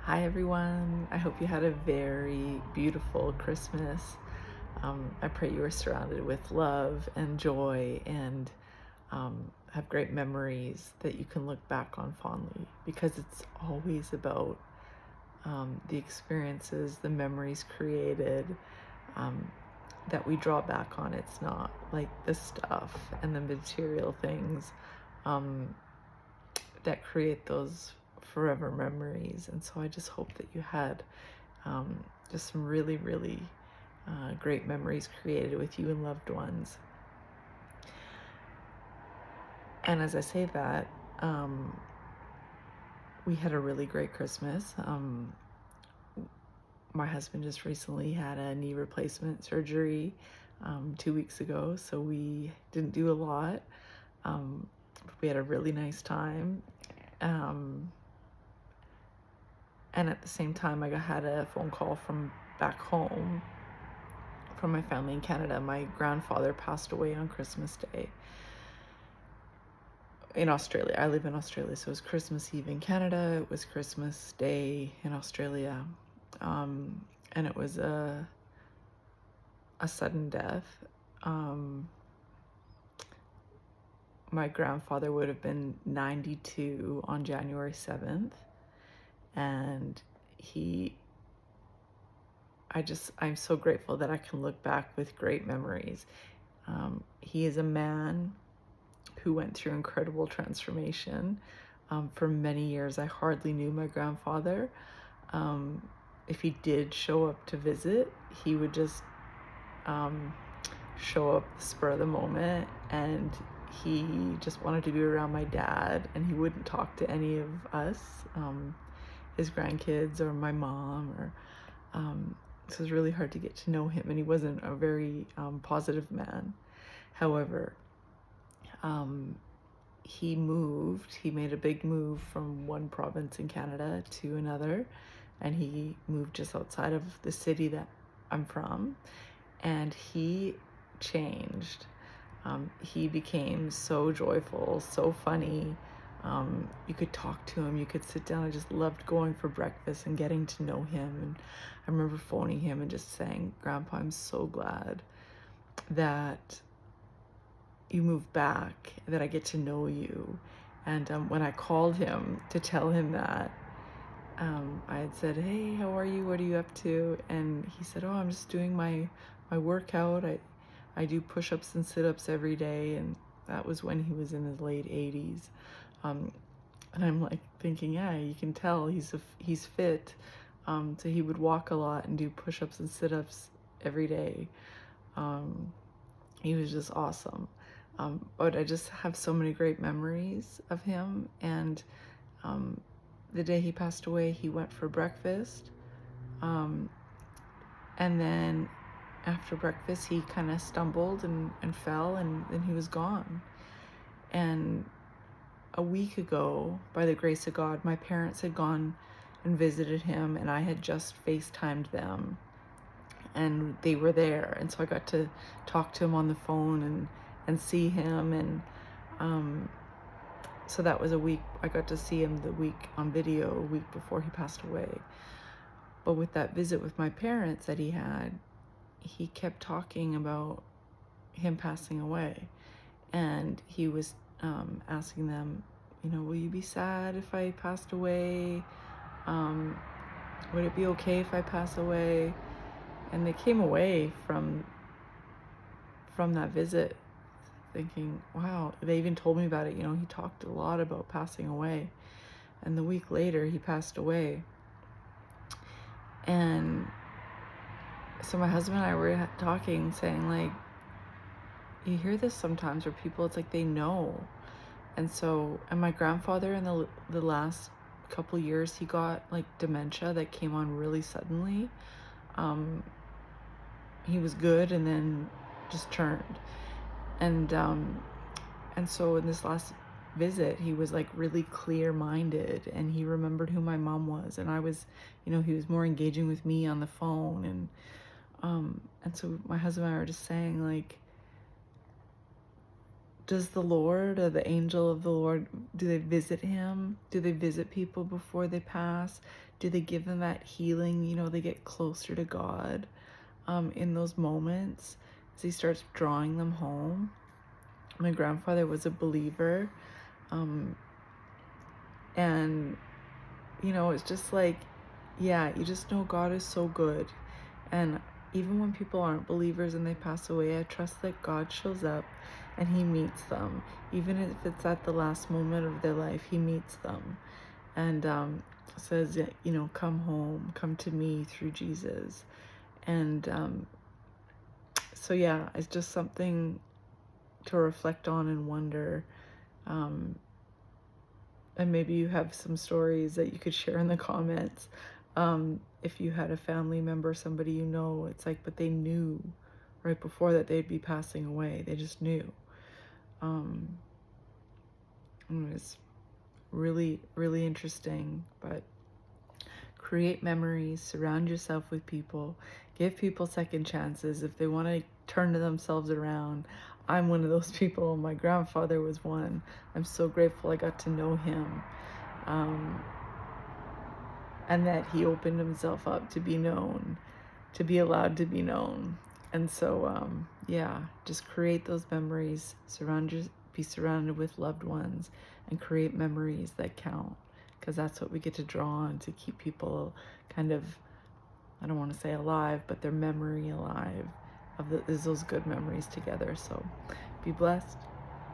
Hi everyone. I hope you had a very beautiful Christmas. I pray you were surrounded with love and joy and have great memories that you can look back on fondly, because it's always about the experiences, the memories created um, that we draw back on. It's not like the stuff and the material things um, that create those forever memories. And so I just hope that you had just some really, really great memories created with you and loved ones. And as I say that, we had a really great Christmas. My husband just recently had a knee replacement surgery 2 weeks ago, so we didn't do a lot. We had a really nice time. And at the same time, I had a phone call from back home from my family in Canada. My grandfather passed away on Christmas Day in Australia. I live in Australia, so it was Christmas Eve in Canada. It was Christmas Day in Australia, and it was a sudden death. My grandfather would have been 92 on January 7th, and I'm so grateful that I can look back with great memories. He is a man who went through incredible transformation. For many years, I hardly knew my grandfather. If he did show up to visit, he would just show up the spur of the moment, and he just wanted to be around my dad, and he wouldn't talk to any of us, his grandkids or my mom, or so it was really hard to get to know him, and he wasn't a very positive man. However, he made a big move from one province in Canada to another, and he moved just outside of the city that I'm from, and he changed. He became so joyful, so funny. You could talk to him, you could sit down. I just loved going for breakfast and getting to know him. And I remember phoning him and just saying, "Grandpa, I'm so glad that you moved back, that I get to know you." And when I called him to tell him that, I had said, "Hey, how are you? What are you up to?" And he said, "Oh, I'm just doing my workout. I do push-ups and sit-ups every day." And that was when he was in his late 80s. And I'm like thinking, yeah, you can tell he's fit. So he would walk a lot and do push-ups and sit-ups every day. He was just awesome. But I just have so many great memories of him. And the day he passed away, he went for breakfast. And then after breakfast, he kind of stumbled and fell, and then he was gone. And a week ago, by the grace of God, my parents had gone and visited him, and I had just FaceTimed them, and they were there. And so I got to talk to him on the phone and see him. And so that was a week. I got to see him the week on video, a week before he passed away. But with that visit with my parents that he had, he kept talking about him passing away. And he was asking them, will you be sad if I passed away? Would it be okay if I pass away? And they came away from that visit thinking, wow. They even told me about it. He talked a lot about passing away. And the week later, he passed away. And so my husband and I were talking, saying, like, you hear this sometimes where people, it's like they know. And my grandfather, in the last couple years, he got like dementia that came on really suddenly. He was good and then just turned. And so in this last visit, he was like really clear-minded, and he remembered who my mom was. And I was, he was more engaging with me on the phone. And so my husband and I were just saying, like, does the Lord or the angel of the Lord, do they visit him? Do they visit people before they pass? Do they give them that healing? You know, they get closer to God in those moments as he starts drawing them home. My grandfather was a believer. And, you know, it's just like, yeah, you just know God is so good. And even when people aren't believers and they pass away, I trust that God shows up and he meets them. Even if it's at the last moment of their life, he meets them and says, you know, come home, come to me through Jesus. And so, yeah, it's just something to reflect on and wonder. And maybe you have some stories that you could share in the comments. If you had a family member, somebody you know, it's like, but they knew right before that they'd be passing away. They just knew. It was really, really interesting. But create memories, surround yourself with people, give people second chances if they want to turn themselves around. I'm one of those people. My grandfather was one. I'm so grateful I got to know him. And that he opened himself up to be known, to be allowed to be known. And so, yeah, just create those memories, be surrounded with loved ones, and create memories that count, because that's what we get to draw on to keep people kind of, I don't want to say alive, but their memory alive is those good memories together. So be blessed.